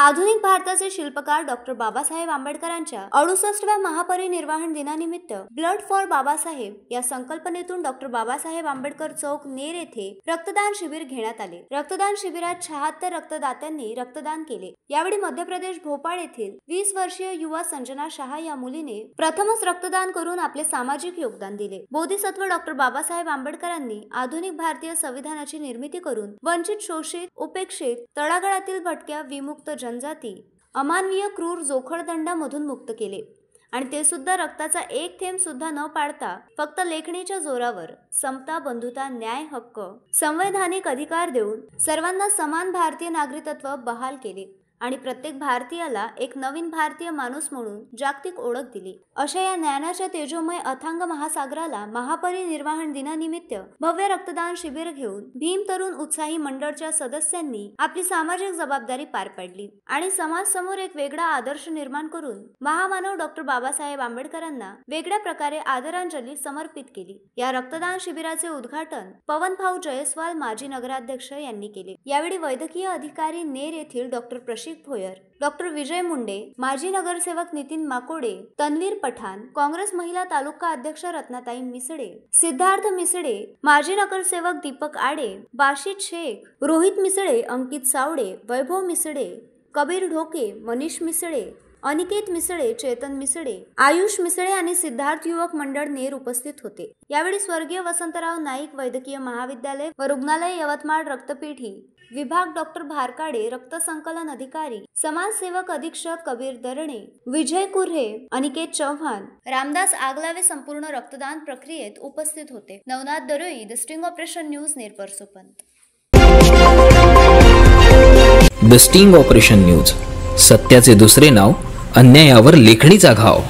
आधुनिक भारताचे शिल्पकार डॉक्टर बाबासाहेब आंबेडकरांच्या 68व्या महापरिनिर्वाण दिनानिमित्त ब्लड फॉर बाबासाहेब या संकल्पनेतून डॉक्टर बाबासाहेब आंबेडकर चौक नेर येथे रक्तदान शिबिर घेण्यात आले। रक्तदान शिबिरात 76 रक्तदात्यांनी रक्तदान केले। यावेळी मध्य प्रदेश भोपाळ येथील 20 वर्षीय युवा संजना शाह या मुलीने प्रथमच रक्तदान करून आपले सामाजिक योगदान दिले। बोधिसत्व डॉक्टर बाबासाहेब आंबेडकरांनी आधुनिक भारतीय संविधानाची निर्मिती करून वंचित, शोषित, उपेक्षित, तळागाळातील भटक्या, विमुक्त जनजाती अमानवीय क्रूर जोखडदंडामधून मुक्त केले आणि ते सुद्धा रक्ताचा एक थेंब सुद्धा न पाडता फक्त लेखणीच्या जोरावर समता, बंधुता, न्याय, हक्क, संवैधानिक अधिकार देऊन सर्वांना समान भारतीय नागरिकत्व बहाल केले आणि प्रत्येक भारतीयाला एक नवीन भारतीय माणूस म्हणून जागतिक ओळख दिली। अशा या ज्ञानाच्या तेजोमय अथांग महासागराला महापरिनिर्वाण दिनानिमित्त भव्य रक्तदान शिबिर घेऊन भीम तरुण उत्साही मंडळच्या सदस्यांनी आपली सामाजिक जबाबदारी पार पाडली आणि समाज समोर एक वेगळा आदर्श निर्माण करून महामानव डॉक्टर बाबासाहेब आंबेडकरांना वेगळ्या प्रकारे आदरांजली समर्पित केली। या रक्तदान शिबिराचे उद्घाटन पवनभाऊ जयस्वाल, माजी नगराध्यक्ष यांनी केले। यावेळी वैद्यकीय अधिकारी नेर येथील डॉक्टर भोयर, डॉक्टर विजय मुंडे, माजी नगरसेवक नितीन माकोडे, तन्वीर पठाण, काँग्रेस महिला तालुका अध्यक्ष रत्नाताई मिसडे, सिद्धार्थ मिसडे, माजी नगरसेवक दीपक आडे, बाशिद शेख, रोहित मिसडे, अंकित सावडे, वैभव मिसडे, कबीर ढोके, मनीष मिसडे, अनिकेत मिसडे, चेतन मिसडे, आयुष मिसडे आणि सिद्धार्थ युवक मंडळ नेर उपस्थित होते। यावेळी स्वर्गीय वसंतराव नाईक वैद्यकीय महाविद्यालय व रुग्णालय यवतमाळ रक्तपेढी विभाग डॉक्टर भारकाडे, रक्त संकलन अधिकारी, समाजसेवक अधीक्षक कबीर दरणे, विजय कुर्हे, अनिकेत चव्हाण, रामदास आगलावे संपूर्ण रक्तदान प्रक्रियेत उपस्थित होते। Navnath Daroi, the sting operation news, Nerparsopant. The sting operation news, सत्याचे दुसरे नाव, अन्यायावर लेखणीचा घाव।